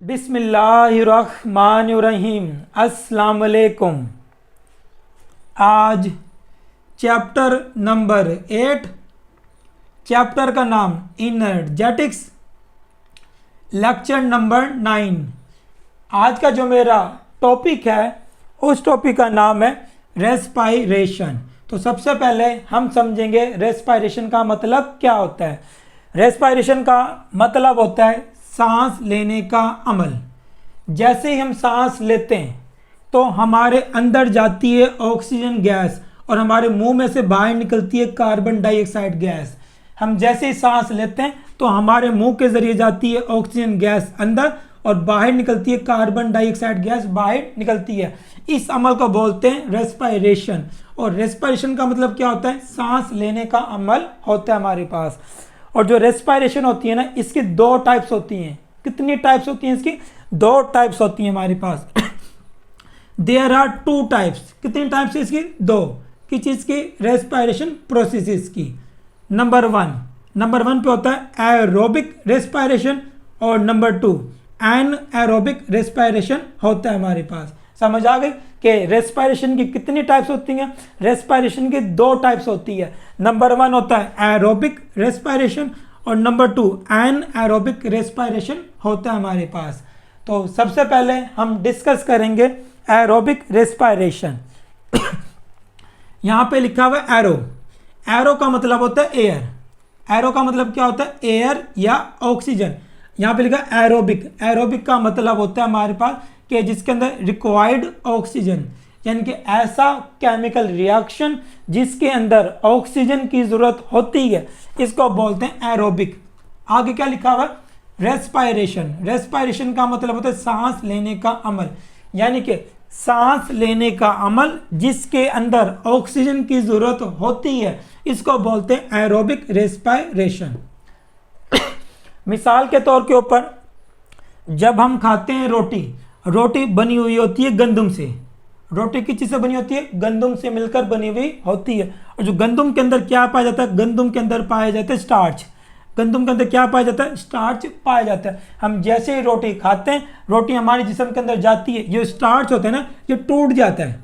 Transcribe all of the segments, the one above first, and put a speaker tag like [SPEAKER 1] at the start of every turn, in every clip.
[SPEAKER 1] बिस्मिल्लाहिर्रहमानिर्रहीम। अस्सलाम वालेकुम। आज चैप्टर नंबर 8, चैप्टर का नाम इनर्जेटिक्स, लेक्चर नंबर 9। आज का जो मेरा टॉपिक है उस टॉपिक का नाम है रेस्पायरेशन। तो सबसे पहले हम समझेंगे रेस्पायरेशन का मतलब क्या होता है। रेस्पायरेशन का मतलब होता है सांस लेने का अमल। जैसे ही हम सांस लेते हैं तो हमारे अंदर जाती है ऑक्सीजन गैस और हमारे मुंह में से बाहर निकलती है कार्बन डाइऑक्साइड गैस। हम जैसे ही सांस लेते हैं तो हमारे मुंह के जरिए जाती है ऑक्सीजन गैस अंदर और बाहर निकलती है कार्बन डाइऑक्साइड गैस बाहर निकलती है। इस अमल को बोलते हैं रेस्पायरेशन। और रेस्पायरेशन का मतलब क्या होता है? सांस लेने का अमल होता है हमारे पास। और जो रेस्पायरेशन होती है ना, इसकी दो टाइप्स होती हैं। कितनी टाइप्स होती हैं इसकी? दो टाइप्स होती हैं हमारे पास। There are two types. कितनी टाइप्स है इसकी? दो। किस चीज की? रेस्पायरेशन प्रोसेसेस की। नंबर वन पे होता है एरोबिक रेस्पायरेशन और नंबर 2 एनएरोबिक रेस्पायरेशन होता है हमारे पास। समझ आ गई कि रेस्पायरेशन की कितनी टाइप्स होती हैं? रेस्पायरेशन की दो टाइप्स होती है। नंबर 1 होता है एरोबिक रेस्पायरेशन और नंबर 2 एनएरोबिक रेस्पायरेशन होता है हमारे पास। तो सबसे पहले हम डिस्कस करेंगे एरोबिक रेस्पायरेशन। यहाँ पे लिखा हुआ है एरो। एरो का मतलब होता है एयर। एरो का मतलब क्या होता है? एयर या ऑक्सीजन। यहाँ पे लिखा है एरोबिक। एरोबिक का मतलब होता है हमारे पास कि जिसके अंदर रिक्वायर्ड ऑक्सीजन, यानी कि ऐसा केमिकल रिएक्शन जिसके अंदर ऑक्सीजन की जरूरत होती है, इसको बोलते हैं एरोबिक। आगे क्या लिखा हुआ? रेस्पायरेशन। रेस्पायरेशन का मतलब होता है सांस लेने का अमल, यानी कि सांस लेने का अमल जिसके अंदर ऑक्सीजन की जरूरत होती है, इसको बोलते हैं एरोबिक रेस्पायरेशन। मिसाल के तौर के ऊपर जब हम खाते हैं रोटी बनी हुई होती है गंदम से। रोटी किस चीज से बनी होती है? गंदम से मिलकर बनी हुई होती है। और जो गंदम के अंदर क्या पाया जाता है? गंदम के अंदर पाया जाता है स्टार्च। गंदम के अंदर क्या पाया जाता है? स्टार्च पाया जाता है। हम जैसे ही रोटी खाते हैं, रोटी हमारे जिस्म के अंदर जाती है, ये स्टार्च होता है ना, ये टूट जाता है।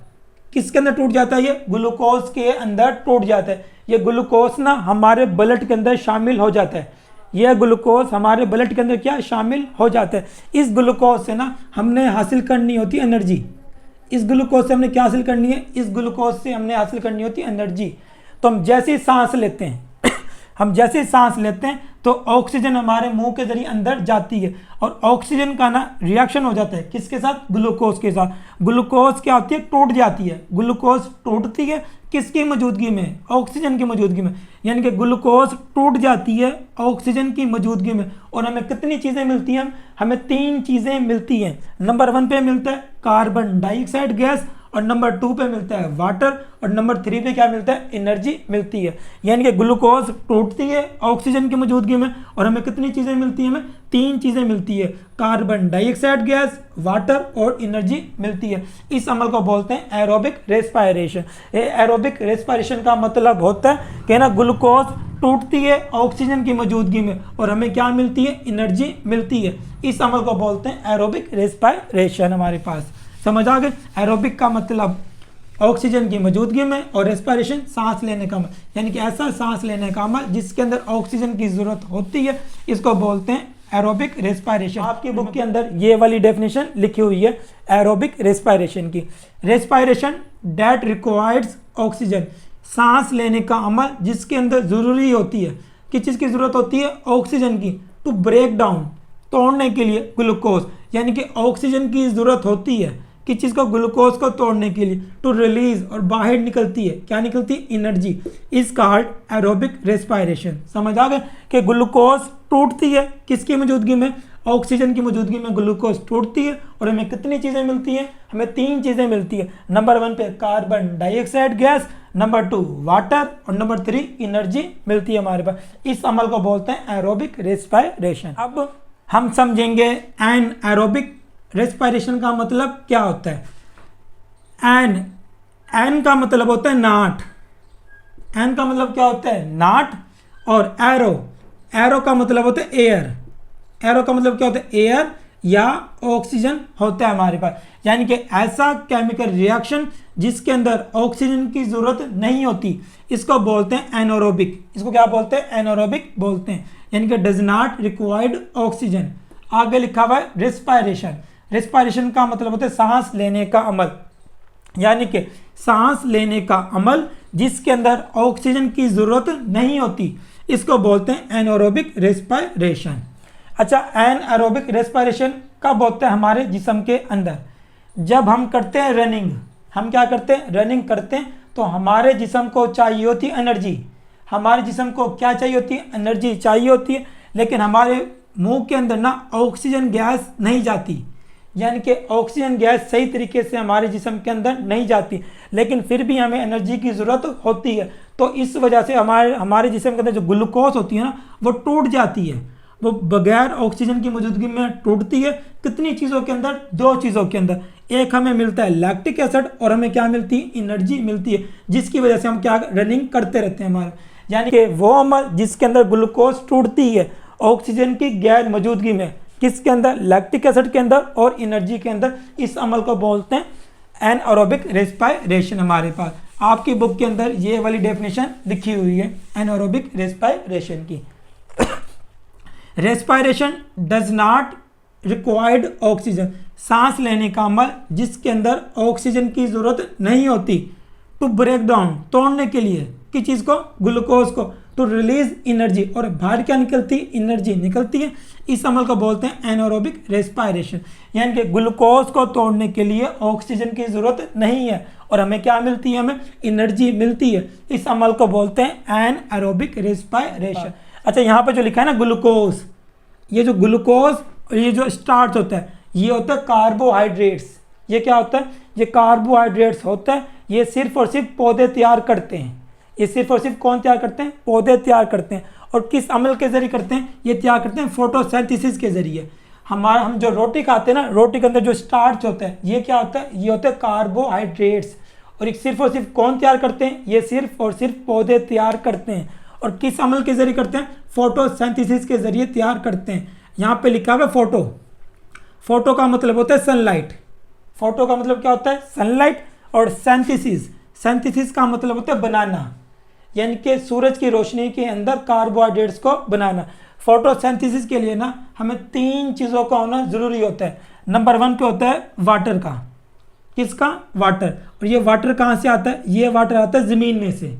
[SPEAKER 1] किसके अंदर टूट जाता है? ये ग्लूकोज के अंदर टूट जाता है। ये ग्लूकोज ना हमारे ब्लड के अंदर शामिल हो जाता है। यह ग्लूकोज हमारे ब्लड के अंदर क्या शामिल हो जाता है। इस ग्लूकोज से ना हमने हासिल करनी होती है एनर्जी। इस ग्लूकोज से हमने क्या हासिल करनी है? इस ग्लूकोज से हमने हासिल करनी होती है एनर्जी। तो हम जैसे ही सांस लेते हैं हम जैसे ही सांस लेते हैं तो ऑक्सीजन हमारे मुंह के जरिए अंदर जाती है और ऑक्सीजन का ना रिएक्शन हो जाता है। किसके साथ? ग्लूकोज के साथ। ग्लूकोज क्या होती है? टूट जाती है। ग्लूकोज टूटती है किसकी मौजूदगी में? ऑक्सीजन की मौजूदगी में। यानी कि ग्लूकोज टूट जाती है ऑक्सीजन की मौजूदगी में। और हमें कितनी चीज़ें मिलती हैं? हमें 3 चीज़ें मिलती हैं। नंबर 1 पे मिलता है कार्बन डाइऑक्साइड गैस और नंबर 2 पे मिलता है वाटर और नंबर 3 पे क्या मिलता है? एनर्जी मिलती है। यानी कि ग्लूकोज टूटती है ऑक्सीजन की मौजूदगी में और हमें कितनी चीज़ें मिलती हैं? हमें 3 चीज़ें मिलती है। कार्बन डाइऑक्साइड गैस, वाटर और एनर्जी मिलती है। इस अमल को बोलते हैं एरोबिक रेस्पायरेशन। एरोबिक रेस्पायरेशन का मतलब होता है कि ना ग्लूकोज टूटती है ऑक्सीजन की मौजूदगी में और हमें क्या मिलती है? एनर्जी मिलती है। इस अमल को बोलते हैं एरोबिक रेस्पायरेशन हमारे पास। समझ आ गए? एरोबिक का मतलब ऑक्सीजन की मौजूदगी में और रेस्पायरेशन सांस लेने का अमल, यानी कि ऐसा सांस लेने का अमल जिसके अंदर ऑक्सीजन की जरूरत होती है, इसको बोलते हैं एरोबिक रेस्पायरेशन। आपकी बुक के अंदर ये वाली डेफिनेशन लिखी हुई है एरोबिक रेस्पायरेशन की। रेस्पायरेशन दैट रिक्वायर्स ऑक्सीजन, सांस लेने का अमल जिसके अंदर जरूरी होती है। किस चीज़ की जरूरत होती है? ऑक्सीजन की। टू ब्रेक डाउन, तोड़ने के लिए ग्लूकोज, यानी कि ऑक्सीजन की जरूरत होती है किस चीज़ को? ग्लूकोज को तोड़ने के लिए। टू रिलीज, और बाहर निकलती है क्या? निकलती है एनर्जी। इस कॉल्ड एरोबिक रेस्पायरेशन। समझ आ गए कि ग्लूकोज टूटती है किसकी मौजूदगी में? ऑक्सीजन की मौजूदगी में ग्लूकोज टूटती है और हमें कितनी चीज़ें मिलती हैं? हमें 3 चीज़ें मिलती है। नंबर 1 पे carbon dioxide gas, number 2 water और नंबर 3 एनर्जी मिलती है हमारे पास। इस अमल को बोलते हैं एरोबिक रेस्पायरेशन। अब हम समझेंगे एनएरोबिक रेस्पायरेशन का मतलब क्या होता है। एन का मतलब होता है नाट। एन का मतलब क्या होता है? नाट। और एरो का मतलब होता है एयर। एरो का मतलब क्या होता है? एयर। या ऑक्सीजन होता है हमारे पास। यानी कि ऐसा केमिकल रिएक्शन जिसके अंदर ऑक्सीजन की जरूरत नहीं होती, इसको बोलते हैं एनारोबिक। इसको क्या बोलते हैं? एनारोबिक बोलते हैं। यानी कि डज नॉट रिक्वायर्ड ऑक्सीजन। आगे लिखा हुआ है रेस्पायरेशन। रेस्पायरेशन का मतलब होता है सांस लेने का अमल, यानी कि सांस लेने का अमल जिसके अंदर ऑक्सीजन की जरूरत नहीं होती, इसको बोलते हैं एनारोबिक रेस्पायरेशन। अच्छा, एनारोबिक रेस्पायरेशन कब होता है हमारे जिस्म के अंदर? जब हम करते हैं रनिंग। हम क्या करते हैं? रनिंग करते हैं, तो हमारे जिस्म को चाहिए होती है एनर्जी। हमारे जिस्म को क्या चाहिए होती है? एनर्जी चाहिए होती है। लेकिन हमारे मुंह के अंदर ना ऑक्सीजन गैस नहीं जाती, यानी कि ऑक्सीजन गैस सही तरीके से हमारे जिस्म के अंदर नहीं जाती, लेकिन फिर भी हमें एनर्जी की ज़रूरत होती है। तो इस वजह से हमारे जिस्म के अंदर जो ग्लूकोज होती है ना, वो टूट जाती है। वो बगैर ऑक्सीजन की मौजूदगी में टूटती है। कितनी चीज़ों के अंदर? दो चीज़ों के अंदर। एक हमें मिलता है लैक्टिक एसिड और हमें क्या मिलती है? एनर्जी मिलती है, जिसकी वजह से हम क्या रनिंग करते रहते हैं हमारे। यानी कि वो अमल जिसके अंदर ग्लूकोज टूटती है ऑक्सीजन की गैर मौजूदगी में, किसके अंदर? लैक्टिक एसिड के अंदर और एनर्जी के अंदर। इस अमल को बोलते हैं एनारोबिक रेस्पायरेशन। हमारे पास आपकी बुक के अंदर ये वाली डेफिनेशन लिखी हुई है एनारोबिक रेस्पायरेशन की। Respiration does not required oxygen. सांस लेने का अमल जिसके अंदर ऑक्सीजन की जरूरत नहीं होती, टू ब्रेक डाउन, तोड़ने के लिए किस चीज़ को? ग्लूकोज को, टू रिलीज एनर्जी, और बाहर क्या निकलती? एनर्जी निकलती है। इस अमल को बोलते हैं एनारोबिक रेस्पायरेशन। यानी कि ग्लूकोज को तोड़ने के लिए ऑक्सीजन की जरूरत नहीं है और हमें क्या मिलती है? हमें एनर्जी मिलती है। इस अमल को बोलते हैं एनारोबिक रेस्पायरेशन। अच्छा, यहाँ पर जो लिखा है ना ग्लूकोज, ये जो ग्लूकोज और ये जो स्टार्च होता है, ये होता है कार्बोहाइड्रेट्स। ये क्या होता है? ये कार्बोहाइड्रेट्स होता है। ये सिर्फ और सिर्फ पौधे तैयार करते हैं। ये सिर्फ और सिर्फ कौन तैयार करते हैं? पौधे तैयार करते हैं। और किस अमल के जरिए करते हैं? ये तैयार करते हैं फोटोसिंथेसिस के जरिए। हम जो रोटी खाते हैं ना, रोटी के अंदर जो स्टार्च होता है, ये क्या होता है? ये होता है कार्बोहाइड्रेट्स। और एक सिर्फ और सिर्फ कौन तैयार करते हैं? ये सिर्फ और सिर्फ पौधे तैयार करते हैं। और किस अमल के जरिए करते हैं? फोटोसिंथेसिस के जरिए तैयार करते हैं। यहाँ पे लिखा हुआ है फोटो। फोटो का मतलब होता है सनलाइट। फोटो का मतलब क्या होता है? सनलाइट। और सिंथेसिस, सिंथेसिस का मतलब होता है बनाना, यानी कि सूरज की रोशनी के अंदर कार्बोहाइड्रेट्स को बनाना। फोटोसिंथेसिस के लिए ना हमें 3 चीज़ों का होना ज़रूरी होता है। नंबर 1 पे होता है वाटर का। किसका? वाटर। और ये वाटर कहाँ से आता है? ये वाटर आता है ज़मीन में से।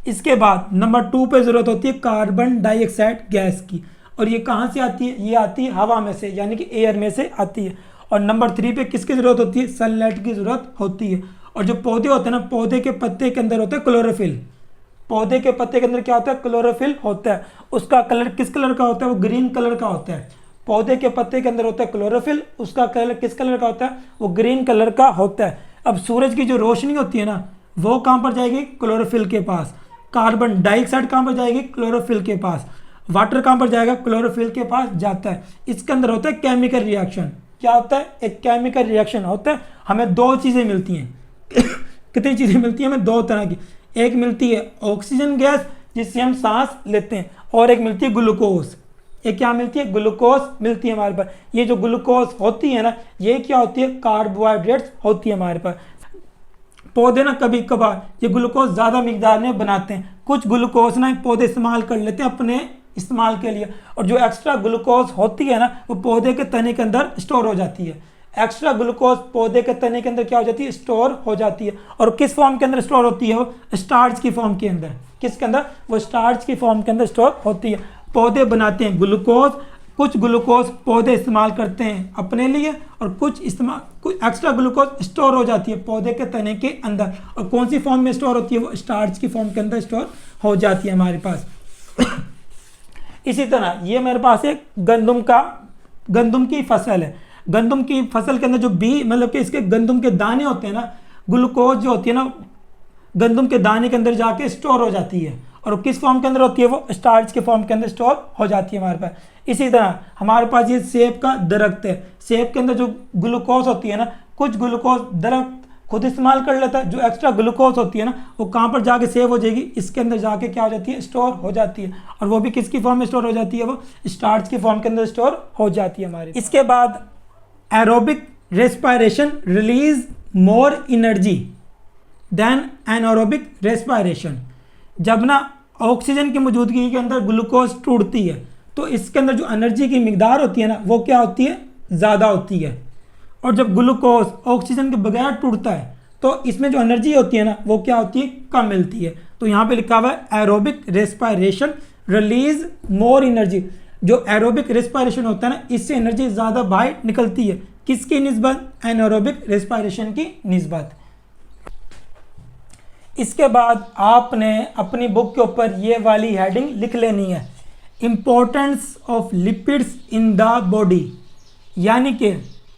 [SPEAKER 1] इसके बाद नंबर 2 पे ज़रूरत होती है कार्बन डाइऑक्साइड गैस की, और ये कहाँ से आती है? ये आती है हवा में से, यानी कि एयर में से आती है। और नंबर 3 पे किसकी ज़रूरत होती है? सनलाइट की ज़रूरत होती है। और जो पौधे होते हैं ना, पौधे के पत्ते के अंदर होता है क्लोरोफिल। पौधे के पत्ते के अंदर क्या होता है? क्लोरोफिल होता है। उसका कलर किस कलर का होता है? वो ग्रीन कलर का होता है। पौधे के पत्ते के अंदर होता है क्लोरोफिल, उसका कलर किस कलर का होता है? वो ग्रीन कलर का होता है। अब सूरज की जो रोशनी होती है ना, वो कहाँ पर जाएगी? क्लोरोफिल के पास। कार्बन डाइऑक्साइड कहाँ पर जाएगी? क्लोरोफिल के पास। वाटर कहाँ पर जाएगा? क्लोरोफिल के पास जाता है। इसके अंदर होता है केमिकल रिएक्शन। क्या होता है? एक केमिकल रिएक्शन होता है। हमें 2 चीज़ें मिलती हैं। कितनी चीज़ें मिलती हैं हमें? 2 तरह की। एक मिलती है ऑक्सीजन गैस जिससे हम सांस लेते हैं, और एक मिलती है ग्लूकोज। एक क्या मिलती है? ग्लूकोज मिलती है हमारे पास। ये जो ग्लूकोज होती है ना, ये क्या होती है? कार्बोहाइड्रेट्स होती है हमारे पास। पौधे ना कभी कभार ये ग्लूकोज ज़्यादा मिकदार में बनाते हैं। कुछ ग्लूकोज ना पौधे इस्तेमाल कर लेते हैं अपने इस्तेमाल के लिए, और जो एक्स्ट्रा ग्लूकोज होती है ना, वो पौधे के तने के अंदर स्टोर हो जाती है। एक्स्ट्रा ग्लूकोज पौधे के तने के अंदर क्या हो जाती है? स्टोर हो जाती है। और किस फॉर्म के अंदर स्टोर होती है? वो स्टार्च की फॉर्म के अंदर। किसके अंदर? वो स्टार्च की फॉर्म के अंदर स्टोर होती है। पौधे बनाते हैं ग्लूकोज। कुछ ग्लूकोज पौधे इस्तेमाल करते हैं अपने लिए, और कुछ एक्स्ट्रा ग्लूकोज स्टोर हो जाती है पौधे के तने के अंदर। और कौन सी फॉर्म में स्टोर होती है? वो स्टार्च की फॉर्म के अंदर स्टोर हो जाती है हमारे पास। इसी तरह ये मेरे पास एक गंदम की फसल है। गंदम की फसल के अंदर जो मतलब कि इसके गंदम के दाने होते हैं ना, ग्लूकोज जो होती है ना, गंदम के दाने के अंदर जाके स्टोर हो जाती है। और किस फॉर्म के अंदर होती है? वो स्टार्च के फॉर्म के अंदर स्टोर हो जाती है हमारे पास। इसी तरह हमारे पास ये सेब का दरख्त है। सेब के अंदर जो ग्लूकोज होती है ना, कुछ ग्लूकोज दरख्त खुद इस्तेमाल कर लेता है। जो एक्स्ट्रा ग्लूकोज होती है ना, वो कहाँ पर जाके सेव हो जाएगी? इसके अंदर जाके क्या हो जाती है? स्टोर हो जाती है। और वो भी किसकी फॉर्म में स्टोर हो जाती है? वो स्टार्च की फॉर्म के अंदर स्टोर हो जाती है हमारी। इसके बाद aerobic respiration release more energy than anaerobic respiration. जब ना ऑक्सीजन की मौजूदगी के अंदर ग्लूकोज टूटती है तो इसके अंदर जो एनर्जी की मिकदार होती है ना वो क्या होती है, ज़्यादा होती है। और जब ग्लूकोज ऑक्सीजन के बगैर टूटता है तो इसमें जो एनर्जी होती है ना वो क्या होती है, कम मिलती है। तो यहाँ पे लिखा हुआ है aerobic respiration release more energy. जो एरोबिक रेस्पायरेशन होता है ना इससे एनर्जी ज़्यादा बाहर निकलती है, किसकी निस्बत, एनारोबिक रेस्पायरेशन की निस्बत। इसके बाद आपने अपनी बुक के ऊपर ये वाली हेडिंग लिख लेनी है, importance of lipids in the body, यानी कि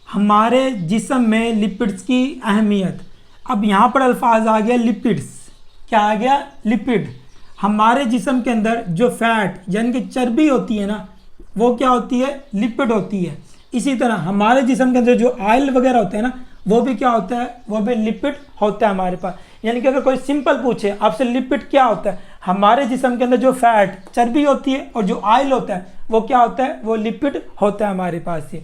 [SPEAKER 1] हमारे जिस्म में लिपिड्स की अहमियत। अब यहाँ पर अल्फाज आ गया लिपिड्स, क्या आ गया, लिपिड। हमारे जिस्म के अंदर जो फैट यानी कि चर्बी होती है ना वो क्या होती है, लिपिड होती है। इसी तरह हमारे जिस्म के अंदर जो ऑयल वगैरह होते हैं ना वो भी क्या होता है, वो भी लिपिड होता है हमारे पास। यानी कि अगर कोई सिंपल पूछे आपसे लिपिड क्या होता है, हमारे जिस्म के अंदर जो फैट चर्बी होती है और जो ऑयल होता है वो क्या होता है, वो लिपिड होता है हमारे पास से।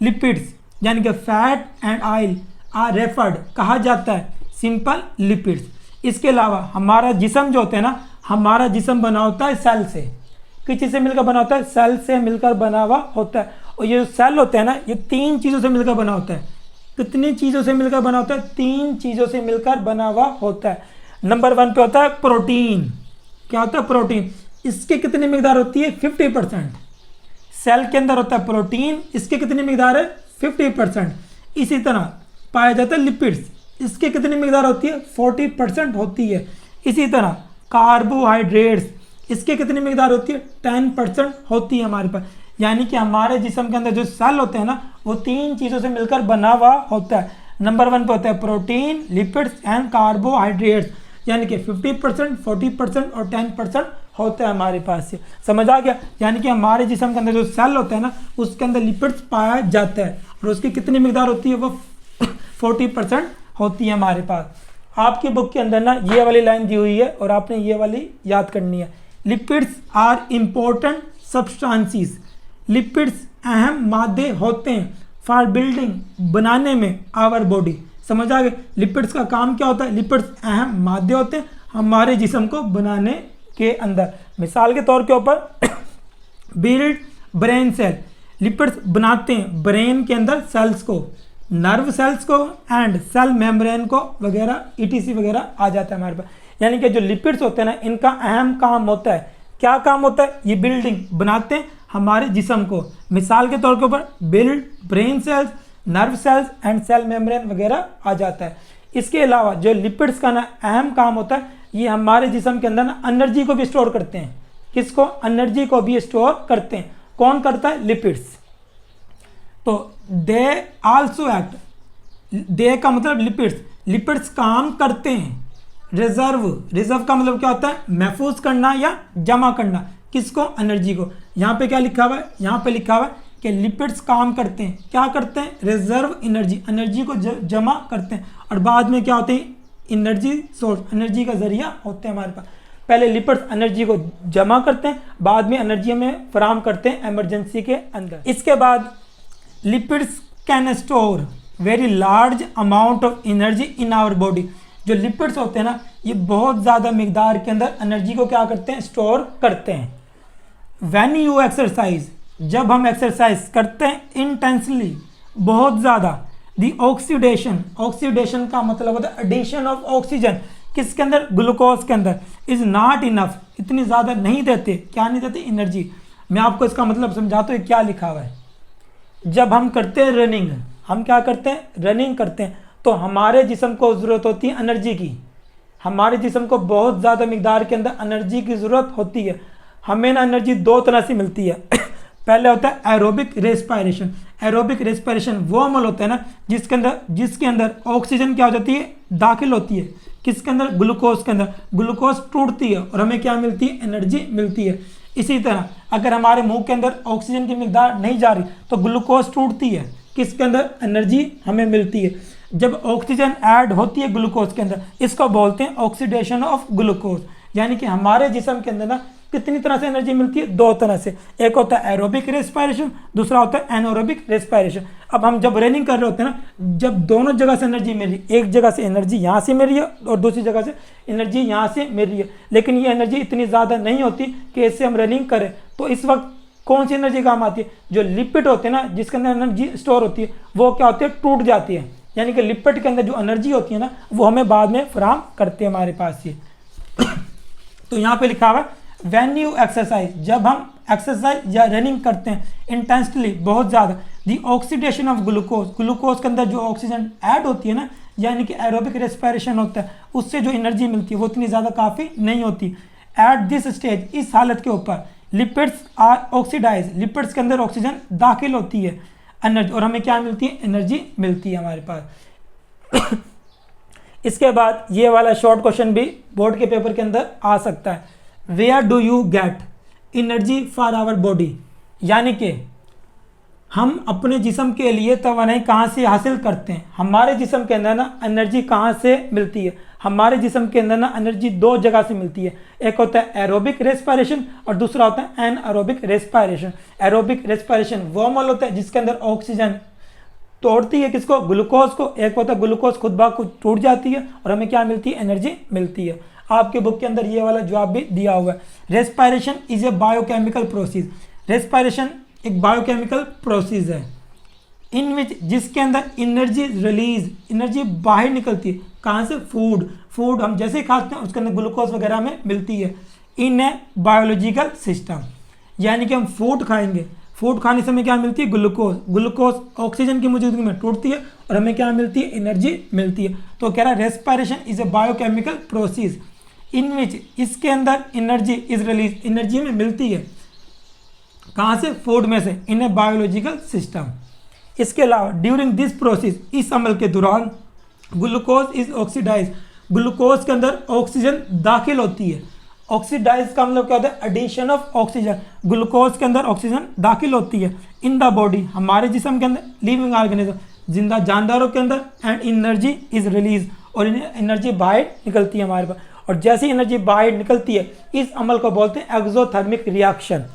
[SPEAKER 1] लिपिड्स यानी कि fat and oil are referred, कहा जाता है सिंपल लिपिड्स। इसके अलावा हमारा जिस्म जो होता है ना, हमारा जिस्म बना होता है सेल से। किस चीज़ से मिलकर बना होता है, सेल से मिलकर बना हुआ होता है। और ये जो सेल होता है ना ये 3 चीज़ों से मिलकर बना होता है। कितनी चीज़ों से मिलकर बना होता है, 3 चीज़ों से मिलकर बना हुआ होता है। नंबर 1 पे होता है प्रोटीन। क्या होता है, प्रोटीन। इसकी कितनी मिकदार होती है, 50%। सेल के अंदर होता है प्रोटीन, इसकी कितनी मिकदार है, 50%। इसी तरह पाया जाता है लिपिड्स, इसकी कितनी मिकदार होती है, 40% होती है। इसी तरह कार्बोहाइड्रेट्स, इसकी कितनी मिकदार होती है, 10% होती है हमारे पास। यानी कि हमारे जिस्म के अंदर जो सेल होते हैं ना वो 3 चीज़ों से मिलकर बना हुआ होता है। नंबर 1 पे होता है प्रोटीन, लिपिड्स एंड कार्बोहाइड्रेट्स, यानी कि 50%, 40% और 10% होता है हमारे पास से। समझ आ गया। यानी कि हमारे जिस्म के अंदर जो सेल होता है ना उसके अंदर लिपिड्स पाया जाता है और उसकी कितनी मिकदार होती है, वो 40% होती है हमारे पास। आपकी बुक के अंदर ना ये वाली लाइन दी हुई है और आपने ये वाली याद करनी है, lipids are important substances. Lipids अहम मादे होते हैं फॉर बिल्डिंग, बनाने में आवर बॉडी। समझ आ गए। लिपिड्स का काम क्या होता है, लिपिड्स अहम मादे होते हैं हमारे जिस्म को बनाने के अंदर। मिसाल के तौर के ऊपर बिल्ड ब्रेन सेल, लिपिड्स बनाते हैं ब्रेन के अंदर सेल्स को, नर्व सेल्स को एंड सेल मेम्ब्रेन को वगैरह, ईटीसी वगैरह आ जाता है हमारे पास। यानी कि जो लिपिड्स होते हैं ना इनका अहम काम होता है, क्या काम होता है, ये बिल्डिंग बनाते हैं हमारे जिस्म को। मिसाल के तौर के ऊपर build brain cells, nerve cells and cell membrane वगैरह आ जाता है। इसके अलावा जो लिपिड्स का ना अहम काम होता है, ये हमारे जिस्म के अंदर ना एनर्जी को भी स्टोर करते हैं। किसको, एनर्जी को भी स्टोर करते हैं। कौन करता है, लिपिड्स। तो दे आल्सो एक्ट, दे का मतलब लिपिड्स, लिपिड्स काम करते हैं। रिजर्व, रिजर्व का मतलब क्या होता है, महफूज करना या जमा करना। किसको, एनर्जी को। यहाँ पे क्या लिखा हुआ है, यहाँ पे लिखा हुआ है कि लिपिड्स काम करते हैं, क्या करते हैं, रिजर्व एनर्जी, एनर्जी को जमा करते हैं। और बाद में क्या होते हैं, एनर्जी सोर्स, एनर्जी का जरिया होते हैं हमारे पास। पहले लिपिड्स एनर्जी को जमा करते हैं, बाद में एनर्जी हमें फराहम करते हैं इमरजेंसी के अंदर। इसके बाद lipids can store very large amount of energy in our body. जो लिपिड्स होते हैं ना ये बहुत ज़्यादा मिकदार के अंदर एनर्जी को क्या करते हैं, स्टोर करते हैं। व्हेन यू एक्सरसाइज, जब हम एक्सरसाइज करते हैं इंटेंसली, बहुत ज़्यादा, दी ऑक्सीडेशन, ऑक्सीडेशन का मतलब होता है एडिशन ऑफ ऑक्सीजन, किसके अंदर, ग्लूकोज के अंदर, इज़ नॉट इनफ, इतनी ज़्यादा नहीं देते, क्या नहीं देते, एनर्जी। मैं आपको इसका मतलब समझाता हूँ क्या लिखा हुआ है। जब हम करते हैं रनिंग, हम क्या करते हैं, रनिंग करते हैं, तो हमारे जिस्म को ज़रूरत होती है एनर्जी की। हमारे जिस्म को बहुत ज़्यादा मिकदार के अंदर एनर्जी की ज़रूरत होती है। हमें ना एनर्जी 2 तरह से मिलती है। पहले होता है एरोबिक रेस्पायरेशन। एरोबिक रेस्पायरेशन वो अमल होता है ना जिसके अंदर ऑक्सीजन क्या हो जाती है, दाखिल होती है, किसके अंदर, ग्लूकोज के अंदर। ग्लूकोज टूटती है और हमें क्या मिलती है, एनर्जी मिलती है। इसी तरह अगर हमारे मुंह के अंदर ऑक्सीजन की मिकदार नहीं जा रही तो ग्लूकोज टूटती है, किसके अंदर, एनर्जी हमें मिलती है। जब ऑक्सीजन ऐड होती है ग्लूकोज के अंदर, इसको बोलते हैं ऑक्सीडेशन ऑफ ग्लूकोज। यानी कि हमारे जिस्म के अंदर ना कितनी तरह से एनर्जी मिलती है, 2 तरह से। एक होता है एरोबिक रेस्पायरेशन, दूसरा होता है एनारोबिक रेस्पायरेशन। अब हम जब रनिंग कर रहे होते हैं ना, जब दोनों जगह से एनर्जी मिल रही है, एक जगह से एनर्जी यहाँ से मिल रही है और दूसरी जगह से एनर्जी यहाँ से मिल रही है, लेकिन ये एनर्जी इतनी ज़्यादा नहीं होती कि इससे हम रनिंग करें, तो इस वक्त कौन सी एनर्जी काम आती है? जो लिपिड होते हैं ना, जिसके अंदर एनर्जी स्टोर होती है, वो क्या होती है? टूट जाती है। यानी कि लिपिड के अंदर जो एनर्जी होती है ना, वो हमें बाद में फराहम करते हैं हमारे पास ये। तो यहाँ पे लिखा हुआ है व्हेन यू एक्सरसाइज, जब हम एक्सरसाइज या रनिंग करते हैं इंटेंसली, बहुत ज़्यादा, दी ऑक्सीडेशन ऑफ ग्लूकोज, ग्लूकोज के अंदर जो ऑक्सीजन ऐड होती है ना, यानी कि एरोबिक रेस्पिरेशन होता है, उससे जो एनर्जी मिलती है वो इतनी ज़्यादा काफ़ी नहीं होती। एट दिस स्टेज, इस हालत के ऊपर, लिपिड्स आर ऑक्सीडाइज, लिपिड्स के अंदर ऑक्सीजन दाखिल होती है एनर्जी, और हमें क्या मिलती है? एनर्जी मिलती है हमारे पास। इसके बाद ये वाला शॉर्ट क्वेश्चन भी बोर्ड के पेपर के अंदर आ सकता है, where do you get energy for our body, यानी कि हम अपने जिस्म के लिए तवानाई कहाँ से हासिल करते हैं? हमारे जिस्म के अंदर ना एनर्जी कहाँ से मिलती है? हमारे जिस्म के अंदर ना एनर्जी दो जगह से मिलती है, एक होता है एरोबिक रेस्पिरेशन और दूसरा होता है एनएरोबिक रेस्पिरेशन। एरोबिक रेस्पिरेशन वो मॉल होता है जिसके अंदर ऑक्सीजन तोड़ती है किसको? ग्लूकोज को। एक होता है ग्लूकोज खुद ब खुद टूट जाती है और हमें क्या मिलती है? एनर्जी मिलती है। आपके बुक के अंदर ये वाला जवाब भी दिया हुआ है। Respiration is a biochemical process, respiration एक बायोकेमिकल प्रोसेस है इन विच, जिसके अंदर एनर्जी रिलीज, एनर्जी बाहर निकलती है। कहाँ से? फूड, फूड हम जैसे खाते हैं उसके अंदर ग्लूकोज वगैरह में मिलती है। इन ए बायोलॉजिकल सिस्टम, यानी कि हम फूड खाएंगे, फूड खाने से हमें क्या मिलती है? ग्लूकोज, ग्लूकोज ऑक्सीजन की मौजूदगी में टूटती है और हमें क्या मिलती है? एनर्जी मिलती है। तो कह रहा है respiration is a biochemical process in which, इसके अंदर एनर्जी इज रिलीज, एनर्जी हमें मिलती है कहाँ से? फूड में से, इन ए बायोलॉजिकल सिस्टम। इसके अलावा ड्यूरिंग दिस प्रोसेस, इस अमल के दौरान, ग्लूकोज इज ऑक्सीडाइज, ग्लूकोज के अंदर ऑक्सीजन दाखिल होती है। ऑक्सीडाइज का मतलब क्या होता है? एडिशन ऑफ ऑक्सीजन, ग्लूकोज के अंदर ऑक्सीजन दाखिल होती है इन द बॉडी, हमारे जिस्म के अंदर, लिविंग ऑर्गेनिज्म, जिंदा जानदारों के अंदर, एंड एनर्जी इज रिलीज, और एनर्जी बाहर निकलती है हमारे पास। और जैसी एनर्जी बाहर निकलती है, इस अमल को बोलते हैं exothermic reaction.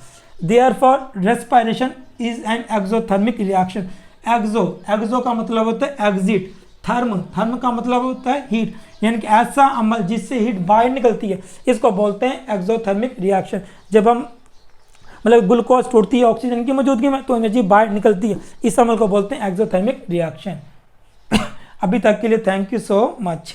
[SPEAKER 1] Therefore respiration is an exothermic reaction. Exo का मतलब होता है एग्जिट, थर्म का मतलब होता है हीट, यानी कि ऐसा अमल जिससे हीट बाहर निकलती है, इसको बोलते हैं एक्सोथर्मिक रिएक्शन। जब हम मतलब ग्लूकोज टूटती है ऑक्सीजन की मौजूदगी में तो एनर्जी बाहर निकलती है, इस अमल को बोलते हैं एक्सोथर्मिक रिएक्शन। अभी तक के लिए थैंक यू सो मच।